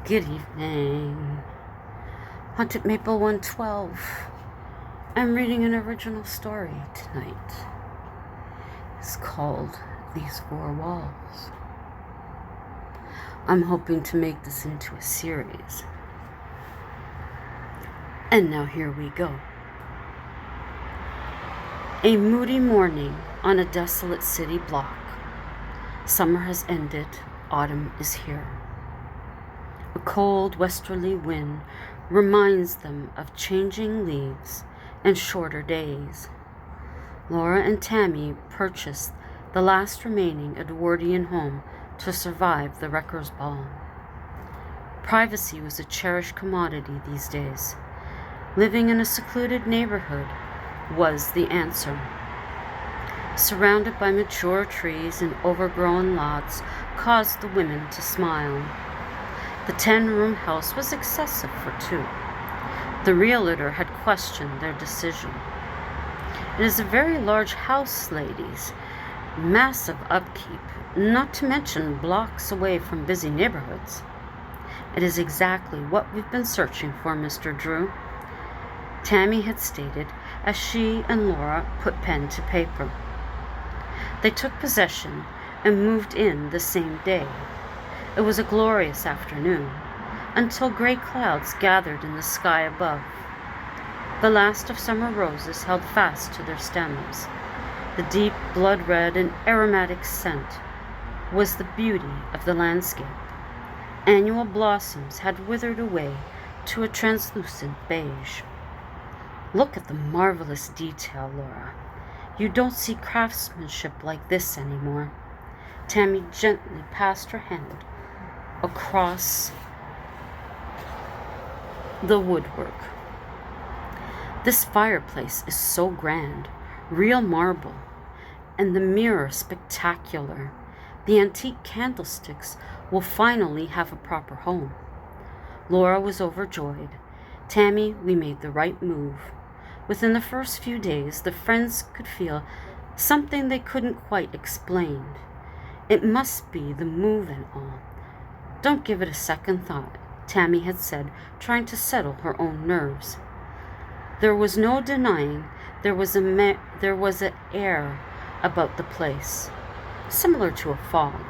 Good evening. Haunted Maple 112. I'm reading an original story tonight. It's called These Four Walls. I'm hoping to make this into a series. And now here we go. A moody morning on a desolate city block. Summer has ended, autumn is here. A cold westerly wind reminds them of changing leaves and shorter days. Laura and Tammy purchased the last remaining Edwardian home to survive the wrecker's ball. Privacy was a cherished commodity these days. Living in a secluded neighborhood was the answer. Surrounded by mature trees and overgrown lots caused the women to smile. The 10-room house was excessive for two. The realtor had questioned their decision. It is a very large house, ladies. Massive upkeep, not to mention blocks away from busy neighborhoods. It is exactly what we've been searching for, Mr. Drew, Tammy had stated as she and Laura put pen to paper. They took possession and moved in the same day. It was a glorious afternoon, until gray clouds gathered in the sky above. The last of summer roses held fast to their stems. The deep blood-red and aromatic scent was the beauty of the landscape. Annual blossoms had withered away to a translucent beige. Look at the marvelous detail, Laura. You don't see craftsmanship like this anymore. Tammy gently passed her hand across the woodwork. This fireplace is so grand, real marble, and the mirror spectacular. The antique candlesticks will finally have a proper home. Laura was overjoyed. Tammy, we made the right move. Within the first few days, the friends could feel something they couldn't quite explain. It must be the move and all. Don't give it a second thought, Tammy had said, trying to settle her own nerves. There was no denying there was an air about the place, similar to a fog.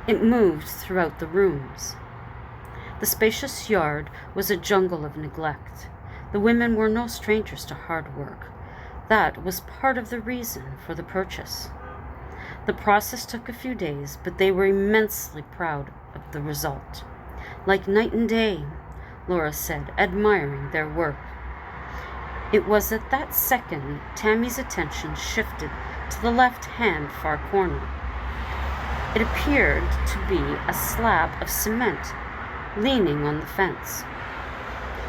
It moved throughout the rooms. The spacious yard was a jungle of neglect. The women were no strangers to hard work. That was part of the reason for the purchase. The process took a few days, but they were immensely proud of the result. Like night and day, Laura said, admiring their work. It was at that second Tammy's attention shifted to the left-hand far corner. It appeared to be a slab of cement leaning on the fence.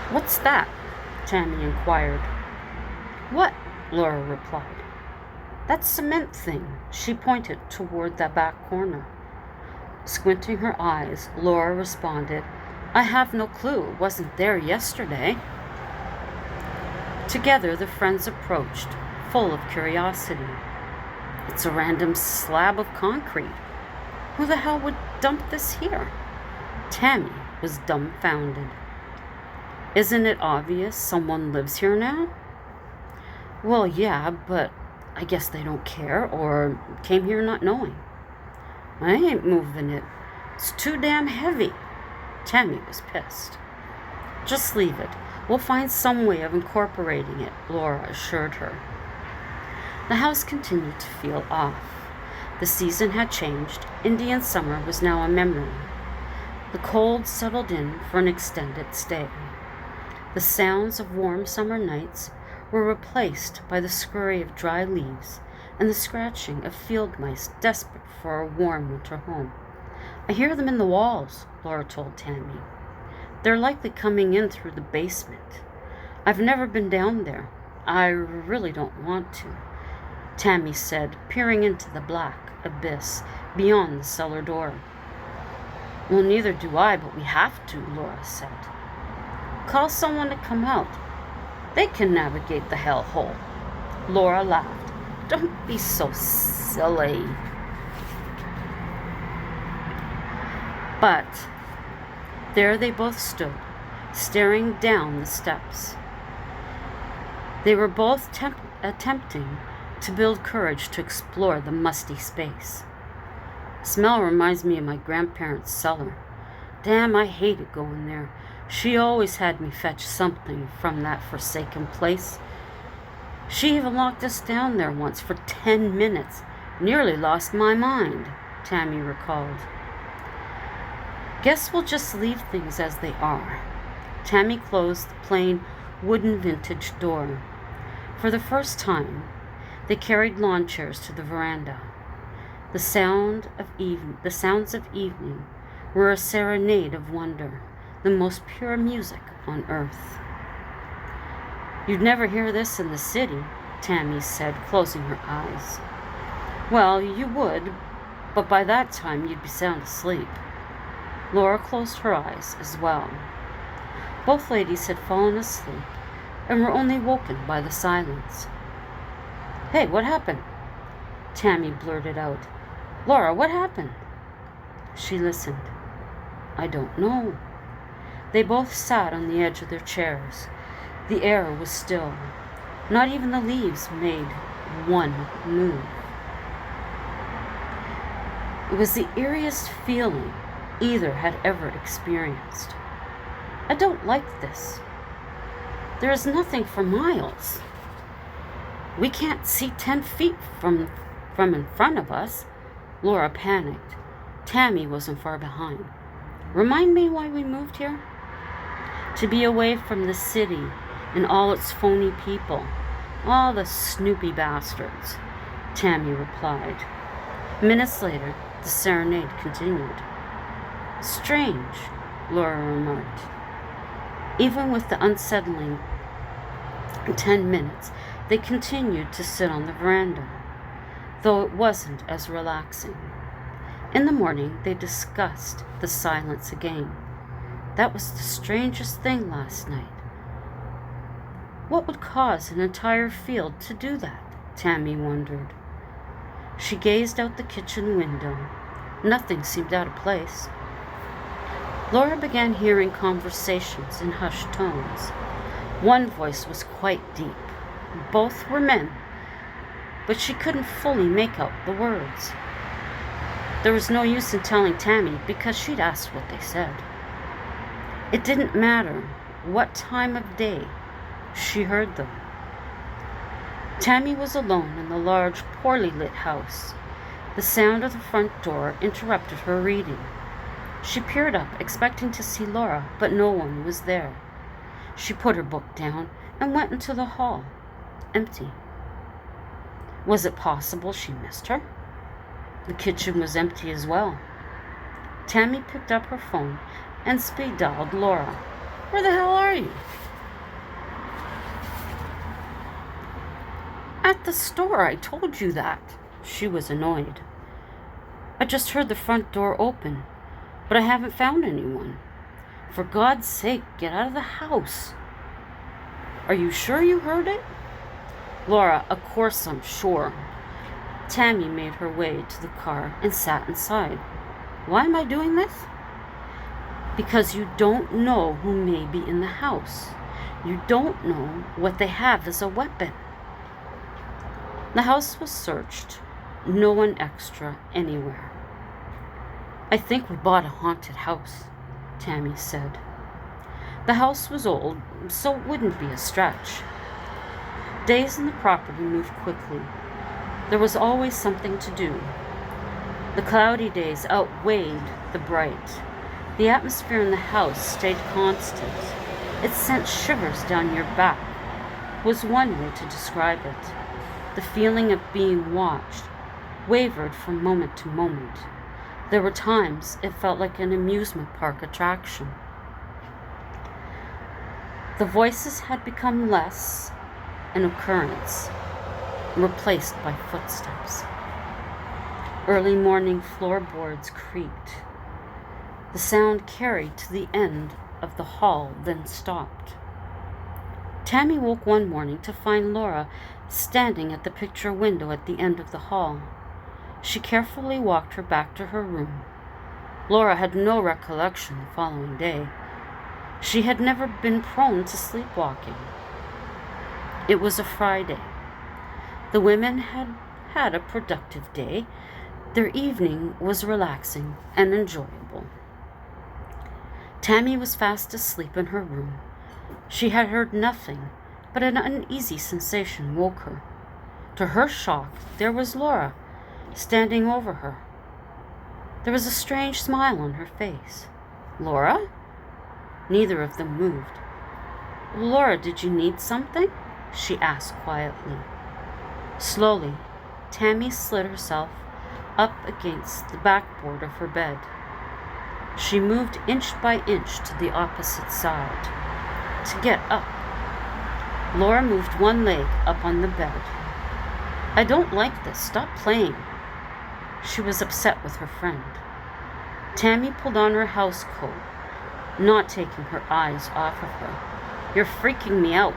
"What's that?" Tammy inquired. "What?" Laura replied. "That cement thing." She pointed toward the back corner. Squinting her eyes, Laura responded, "I have no clue. It wasn't there yesterday." Together, the friends approached, full of curiosity. "It's a random slab of concrete. Who the hell would dump this here?" Tammy was dumbfounded. "Isn't it obvious someone lives here now?" "Well, yeah, but I guess they don't care or came here not knowing." "I ain't moving it. It's too damn heavy." Tammy was pissed. "Just leave it. We'll find some way of incorporating it," Laura assured her. The house continued to feel off. The season had changed. Indian summer was now a memory. The cold settled in for an extended stay. The sounds of warm summer nights were replaced by the scurry of dry leaves and the scratching of field mice desperate for a warm winter home. "I hear them in the walls," Laura told Tammy. "They're likely coming in through the basement. I've never been down there. I really don't want to," Tammy said, peering into the black abyss beyond the cellar door. "Well, neither do I, but we have to," Laura said. "Call someone to come out. They can navigate the hellhole." Laura laughed. "Don't be so silly." But There they both stood, staring down the steps. They were both attempting to build courage to explore the musty space. Smell reminds me of my grandparents' cellar. Damn, I hated going there. She always had me fetch something from that forsaken place. She even locked us down there once for 10 minutes. Nearly lost my mind, Tammy recalled. Guess we'll just leave things as they are. Tammy closed the plain wooden vintage door. For the first time, they carried lawn chairs to the veranda. The sounds of evening were a serenade of wonder, the most pure music on earth. You'd never hear this in the city, Tammy said, closing her eyes. Well, you would, but by that time you'd be sound asleep. Laura closed her eyes as well. Both ladies had fallen asleep and were only woken by the silence. Hey, what happened? Tammy blurted out. Laura, what happened? She listened. I don't know. They both sat on the edge of their chairs. The air was still. Not even the leaves made one move. It was the eeriest feeling either had ever experienced. I don't like this. There is nothing for miles. We can't see 10 feet from in front of us. Laura panicked. Tammy wasn't far behind. Remind me why we moved here? To be away from the city and all its phony people. All the snoopy bastards, Tammy replied. Minutes later, the serenade continued. Strange, Laura remarked. Even with the unsettling 10 minutes, they continued to sit on the veranda, though it wasn't as relaxing. In the morning, they discussed the silence again. That was the strangest thing last night. What would cause an entire field to do that? Tammy wondered. She gazed out the kitchen window. Nothing seemed out of place. Laura began hearing conversations in hushed tones. One voice was quite deep. Both were men, but she couldn't fully make out the words. There was no use in telling Tammy because she'd asked what they said. It didn't matter what time of day she heard them. Tammy was alone in the large, poorly lit house. The sound of the front door interrupted her reading. She peered up, expecting to see Laura, but no one was there. She put her book down and went into the hall. Empty. Was it possible she missed her? The kitchen was empty as well. Tammy picked up her phone and speed dialed Laura. Where the hell are you? At the store, I told you that. She was annoyed. I just heard the front door open, but I haven't found anyone. For God's sake, get out of the house. Are you sure you heard it? Laura, of course I'm sure. Tammy made her way to the car and sat inside. Why am I doing this? Because you don't know who may be in the house. You don't know what they have as a weapon. The house was searched. No one extra anywhere. I think we bought a haunted house, Tammy said. The house was old, so it wouldn't be a stretch. Days in the property moved quickly. There was always something to do. The cloudy days outweighed the bright. The atmosphere in the house stayed constant. It sent shivers down your back, was one way to describe it. The feeling of being watched wavered from moment to moment. There were times it felt like an amusement park attraction. The voices had become less an occurrence, replaced by footsteps. Early morning floorboards creaked. The sound carried to the end of the hall, then stopped. Tammy woke one morning to find Laura standing at the picture window at the end of the hall. She carefully walked her back to her room. Laura had no recollection the following day. She had never been prone to sleepwalking. It was a Friday. The women had had a productive day. Their evening was relaxing and enjoyable. Tammy was fast asleep in her room. She had heard nothing, but an uneasy sensation woke her. To her shock, there was Laura, standing over her. There was a strange smile on her face. "Laura?" Neither of them moved. "Laura, did you need something?" she asked quietly. Slowly, Tammy slid herself up against the backboard of her bed. She moved inch by inch to the opposite side. To get up, Laura moved one leg up on the bed. "I don't like this. Stop playing." She was upset with her friend. Tammy pulled on her house coat, not taking her eyes off of her. "You're freaking me out."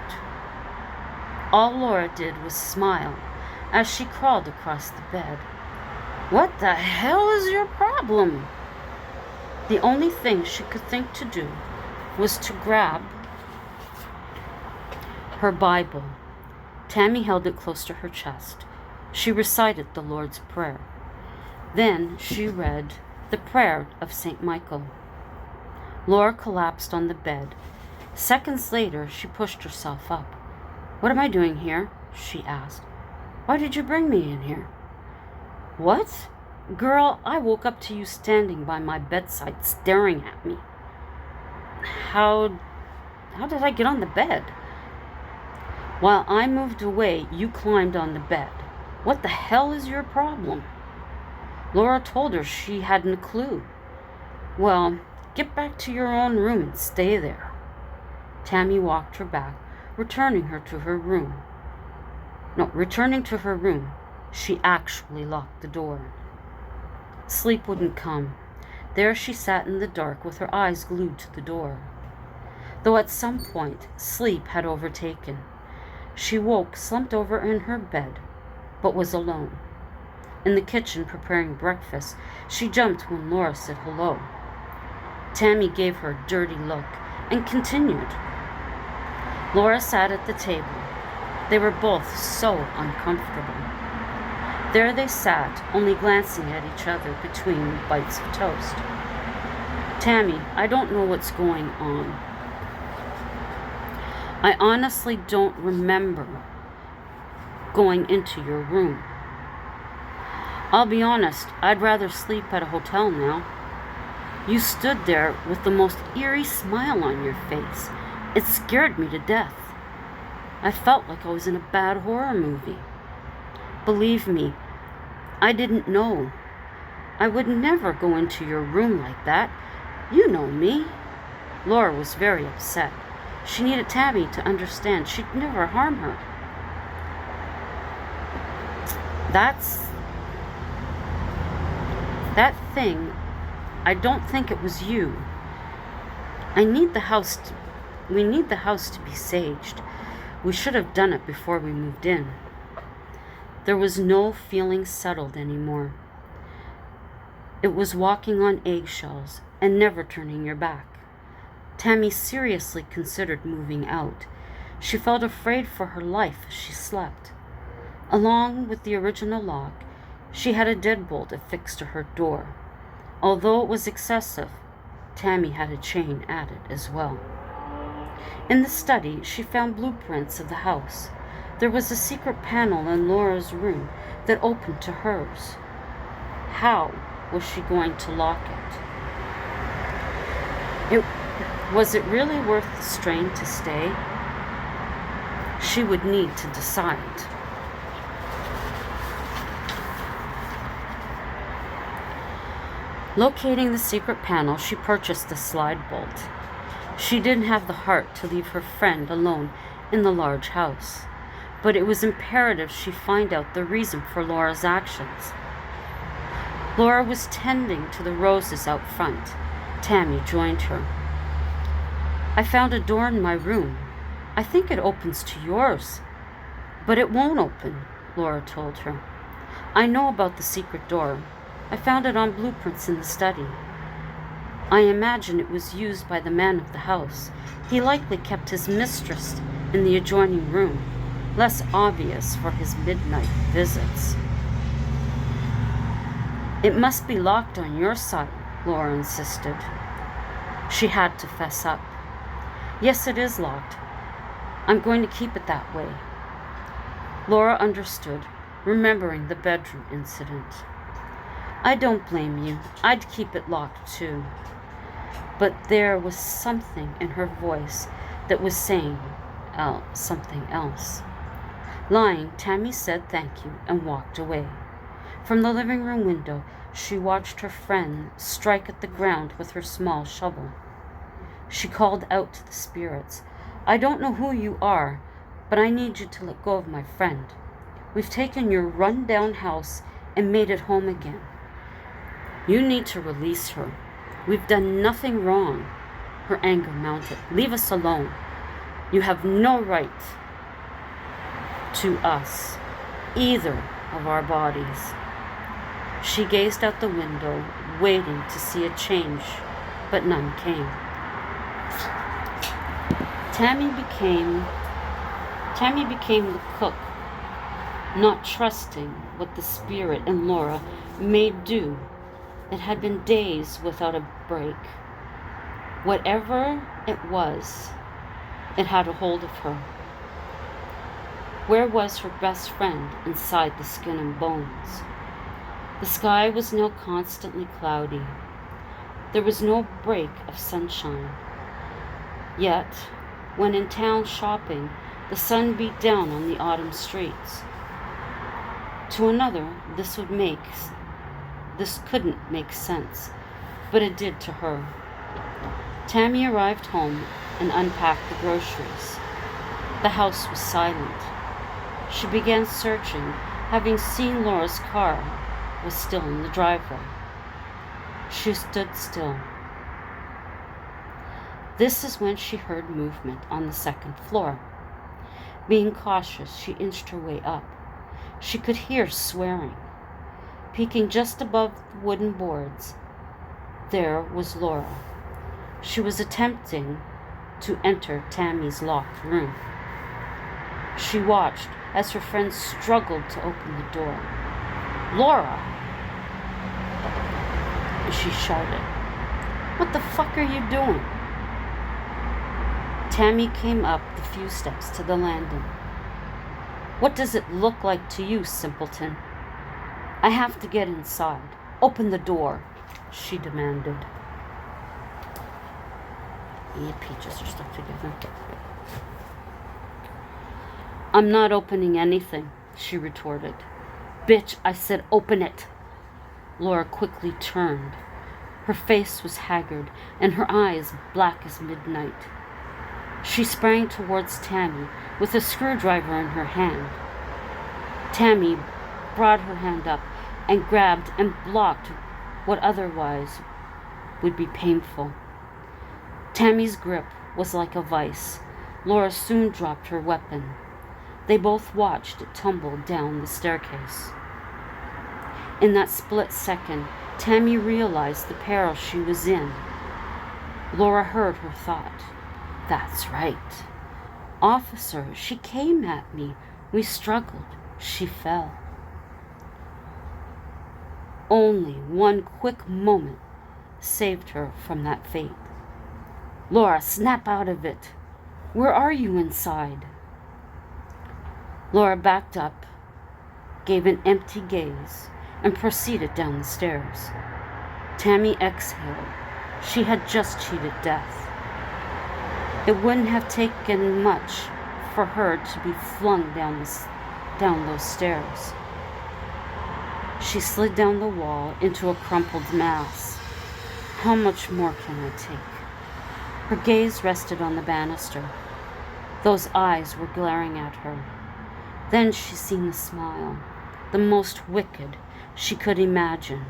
All Laura did was smile as she crawled across the bed. "What the hell is your problem?" The only thing she could think to do was to grab her Bible. Tammy held it close to her chest. She recited the Lord's Prayer. Then she read the prayer of St. Michael. Laura collapsed on the bed. Seconds later, she pushed herself up. "What am I doing here?" she asked. "Why did you bring me in here?" "What? Girl, I woke up to you standing by my bedside staring at me." How did I get on the bed?" "While I moved away, you climbed on the bed. What the hell is your problem?" Laura told her she hadn't a clue. "Well, get back to your own room and stay there." Tammy walked her back, returning to her room. She actually locked the door. Sleep wouldn't come. There she sat in the dark with her eyes glued to the door. Though at some point, sleep had overtaken. She woke, slumped over in her bed, but was alone. In the kitchen preparing breakfast, she jumped when Laura said hello. Tammy gave her a dirty look and continued. Laura sat at the table. They were both so uncomfortable. There they sat, only glancing at each other between bites of toast. "Tammy, I don't know what's going on. I honestly don't remember going into your room. I'll be honest, I'd rather sleep at a hotel now. You stood there with the most eerie smile on your face. It scared me to death. I felt like I was in a bad horror movie. Believe me, I didn't know. I would never go into your room like that. You know me." Laura was very upset. She needed Tammy to understand she'd never harm her. That thing, I don't think it was you. We need the house to be saged. We should have done it before we moved in." There was no feeling settled anymore. It was walking on eggshells and never turning your back. Tammy seriously considered moving out. She felt afraid for her life as she slept. Along with the original lock, she had a deadbolt affixed to her door. Although it was excessive, Tammy had a chain added as well. In the study, she found blueprints of the house. There was a secret panel in Laura's room that opened to hers. How was she going to lock it? Was it really worth the strain to stay? She would need to decide. Locating the secret panel, she purchased a slide bolt. She didn't have the heart to leave her friend alone in the large house, but it was imperative she find out the reason for Laura's actions. Laura was tending to the roses out front. Tammy joined her. "I found a door in my room. I think it opens to yours." "But it won't open," Laura told her. "I know about the secret door. I found it on blueprints in the study." I imagine it was used by the man of the house. He likely kept his mistress in the adjoining room, less obvious for his midnight visits. It must be locked on your side, Laura insisted. She had to fess up. Yes, it is locked. I'm going to keep it that way. Laura understood, remembering the bedroom incident. I don't blame you. I'd keep it locked too. But there was something in her voice that was saying something else. Lying, Tammy said thank you and walked away. From the living room window, she watched her friend strike at the ground with her small shovel. She called out to the spirits, I don't know who you are, but I need you to let go of my friend. We've taken your run-down house and made it home again. You need to release her. We've done nothing wrong. Her anger mounted. Leave us alone. You have no right to us, either of our bodies. She gazed out the window, waiting to see a change, but none came. Tammy became the cook, not trusting what the spirit in Laura may do. It had been days without a break. Whatever it was, it had a hold of her. Where was her best friend inside the skin and bones? The sky was now constantly cloudy. There was no break of sunshine. Yet, when in town shopping, the sun beat down on the autumn streets. To another, this couldn't make sense, but it did to her. Tammy arrived home and unpacked the groceries. The house was silent. She began searching, having seen Laura's car was still in the driveway. She stood still. This is when she heard movement on the second floor. Being cautious, she inched her way up. She could hear swearing. Peeking just above the wooden boards, there was Laura. She was attempting to enter Tammy's locked room. She watched as her friend struggled to open the door. Laura! She shouted. What the fuck are you doing? Tammy came up the few steps to the landing. What does it look like to you, simpleton? I have to get inside. Open the door, she demanded. Yeah, peaches are stuck together. I'm not opening anything, she retorted. Bitch, I said open it. Laura quickly turned. Her face was haggard and her eyes black as midnight. She sprang towards Tammy with a screwdriver in her hand. Tammy brought her hand up and grabbed and blocked what otherwise would be painful. Tammy's grip was like a vice. Laura soon dropped her weapon. They both watched it tumble down the staircase. In that split second, Tammy realized the peril she was in. Laura heard her thought. That's right. Officer, she came at me. We struggled. She fell. Only one quick moment saved her from that fate. Laura, snap out of it. Where are you inside? Laura backed up, gave an empty gaze, and proceeded down the stairs. Tammy exhaled. She had just cheated death. It wouldn't have taken much for her to be flung down those stairs. She slid down the wall into a crumpled mass. How much more can I take? Her gaze rested on the banister. Those eyes were glaring at her. Then she seen the smile, the most wicked she could imagine.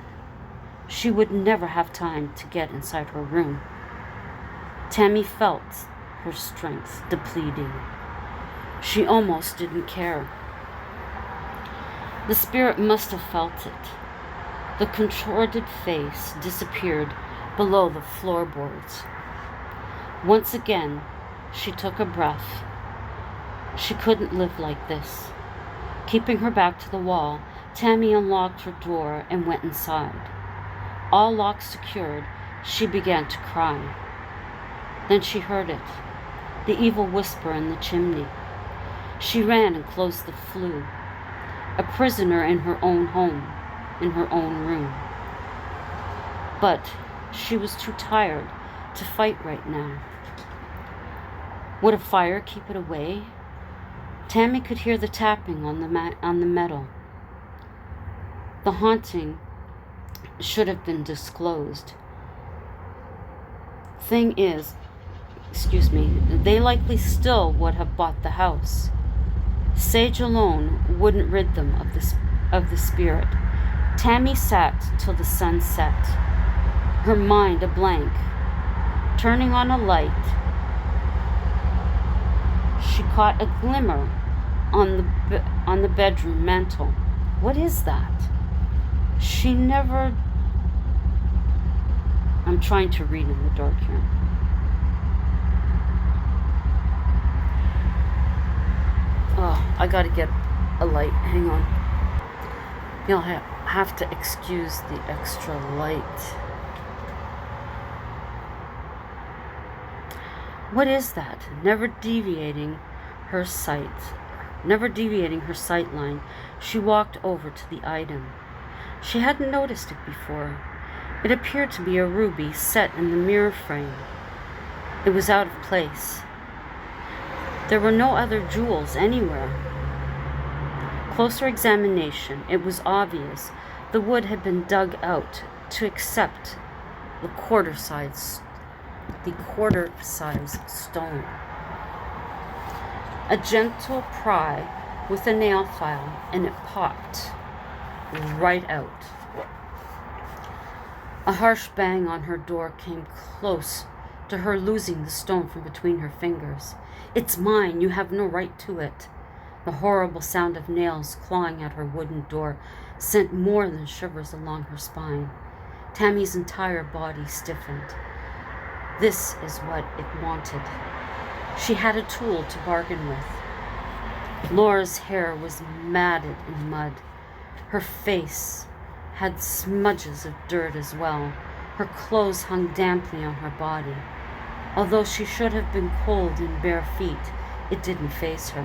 She would never have time to get inside her room. Tammy felt her strength depleting. She almost didn't care. The spirit must have felt it. The contorted face disappeared below the floorboards. Once again, she took a breath. She couldn't live like this. Keeping her back to the wall, Tammy unlocked her door and went inside. All locks secured, she began to cry. Then she heard it, the evil whisper in the chimney. She ran and closed the flue, a prisoner in her own home, in her own room. But she was too tired to fight right now. Would a fire keep it away? Tammy could hear the tapping on the metal. The haunting should have been disclosed. Thing is, they likely still would have bought the house. Sage alone wouldn't rid them of the spirit. Tammy sat till the sun set, her mind a blank. Turning on a light, she caught a glimmer on the bedroom mantel. What is that? I'm trying to read in the dark here. Oh, I gotta get a light. Hang on. You'll have to excuse the extra light. What is that? Never deviating her sight line, she walked over to the item. She hadn't noticed it before. It appeared to be a ruby set in the mirror frame. It was out of place. There were no other jewels anywhere. Closer examination, it was obvious the wood had been dug out to accept the quarter-size stone. A gentle pry with a nail file, and it popped right out. A harsh bang on her door came close to her losing the stone from between her fingers. "It's mine, you have no right to it." The horrible sound of nails clawing at her wooden door sent more than shivers along her spine. Tammy's entire body stiffened. This is what it wanted. She had a tool to bargain with. Laura's hair was matted in mud. Her face had smudges of dirt as well. Her clothes hung damply on her body. Although she should have been cold in bare feet, it didn't faze her.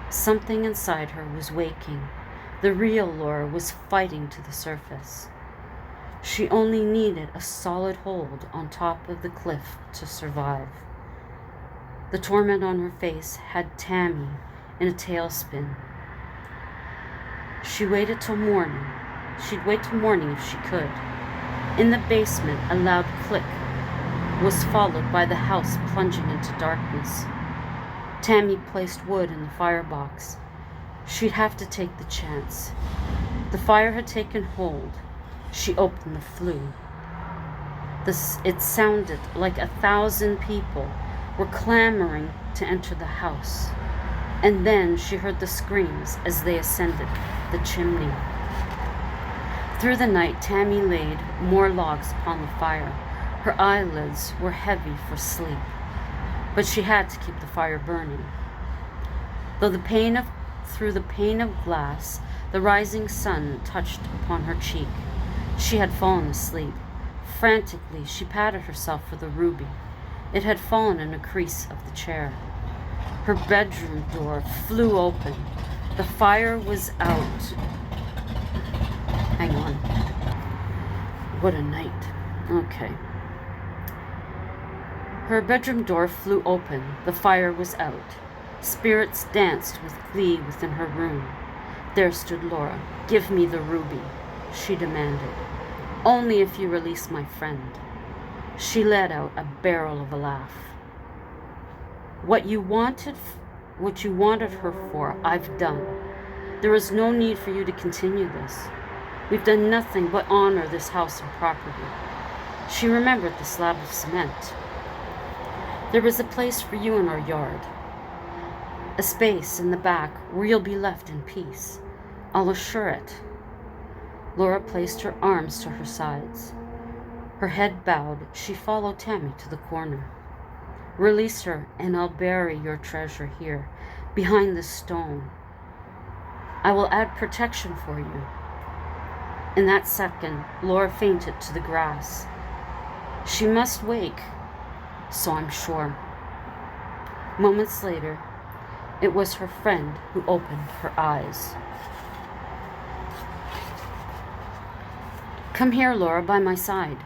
Something inside her was waking. The real Laura was fighting to the surface. She only needed a solid hold on top of the cliff to survive. The torment on her face had Tammy in a tailspin. She'd wait till morning if she could. In the basement, a loud click was followed by the house plunging into darkness. Tammy placed wood in the firebox. She'd have to take the chance. The fire had taken hold. She opened the flue. It sounded like 1,000 people were clamoring to enter the house. And then she heard the screams as they ascended the chimney. Through the night, Tammy laid more logs upon the fire. Her eyelids were heavy for sleep, but she had to keep the fire burning. Through the pane of glass, the rising sun touched upon her cheek. She had fallen asleep. Frantically, she patted herself for the ruby. It had fallen in a crease of the chair. Her bedroom door flew open. The fire was out. Hang on. What a night. Okay. Her bedroom door flew open. The fire was out. Spirits danced with glee within her room. There stood Laura. "Give me the ruby," she demanded. "Only if you release my friend." She let out a barrel of a laugh. What you wanted her for, I've done. There is no need for you to continue this. We've done nothing but honor this house and property. She remembered the slab of cement. There is a place for you in our yard. A space in the back where you'll be left in peace. I'll assure it. Laura placed her arms to her sides. Her head bowed, she followed Tammy to the corner. Release her, and I'll bury your treasure here, behind the stone. I will add protection for you. In that second, Laura fainted to the grass. She must wake, so I'm sure. Moments later, it was her friend who opened her eyes. Come here, Laura, by my side.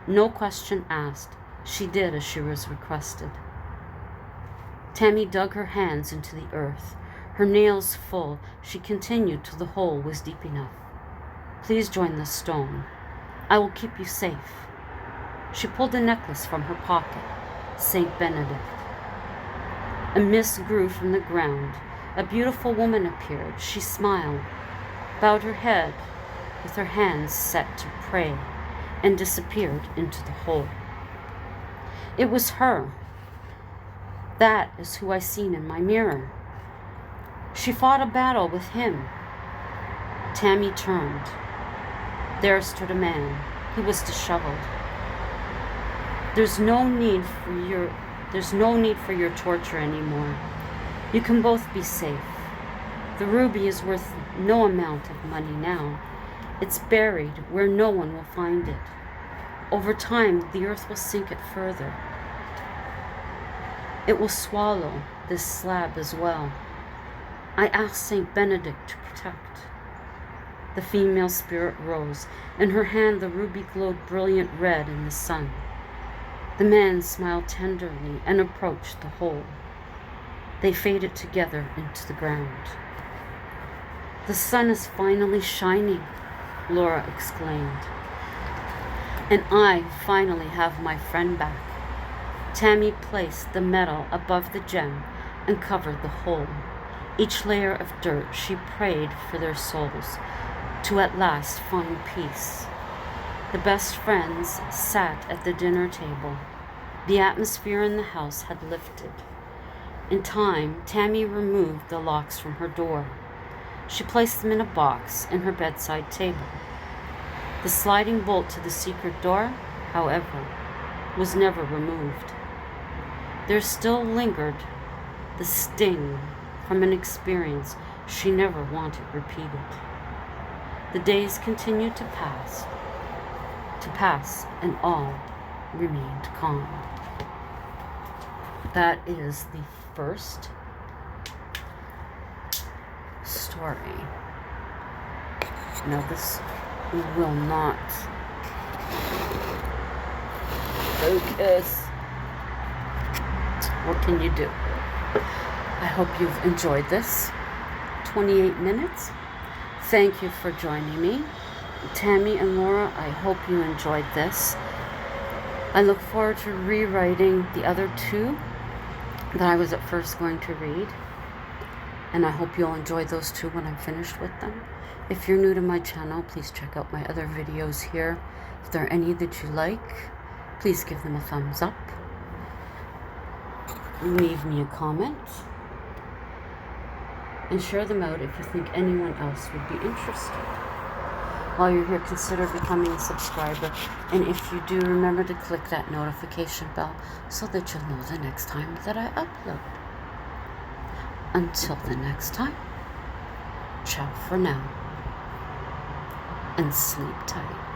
No question asked. She did as she was requested. Tammy dug her hands into the earth. Her nails full, she continued till the hole was deep enough. Please join the stone. I will keep you safe. She pulled a necklace from her pocket. Saint Benedict. A mist grew from the ground. A beautiful woman appeared. She smiled, bowed her head with her hands set to pray, and disappeared into the hole. It was her. That is who I seen in my mirror. She fought a battle with him. Tammy turned. There stood a man. He was disheveled. There's no need for your torture anymore. You can both be safe. The ruby is worth no amount of money now. It's buried where no one will find it. Over time, the earth will sink it further. It will swallow this slab as well. I asked Saint Benedict to protect. The female spirit rose. In her hand, the ruby glowed brilliant red in the sun. The man smiled tenderly and approached the hole. They faded together into the ground. The sun is finally shining, Laura exclaimed. And I finally have my friend back. Tammy placed the metal above the gem and covered the hole. Each layer of dirt, she prayed for their souls to at last find peace. The best friends sat at the dinner table. The atmosphere in the house had lifted. In time, Tammy removed the locks from her door. She placed them in a box in her bedside table. The sliding bolt to the secret door, however, was never removed. There still lingered the sting from an experience she never wanted repeated. The days continued to pass, and all remained calm. That is the first story. Now this will not focus. What can you do? I hope you've enjoyed this. 28 minutes. Thank you for joining me. Tammy and Laura, I hope you enjoyed this. I look forward to rewriting the other two that I was at first going to read. And I hope you'll enjoy those two when I'm finished with them. If you're new to my channel, please check out my other videos here. If there are any that you like, please give them a thumbs up. Leave me a comment. And share them out if you think anyone else would be interested. While you're here, consider becoming a subscriber. And if you do, remember to click that notification bell so that you'll know the next time that I upload. Until the next time, ciao for now. And sleep tight.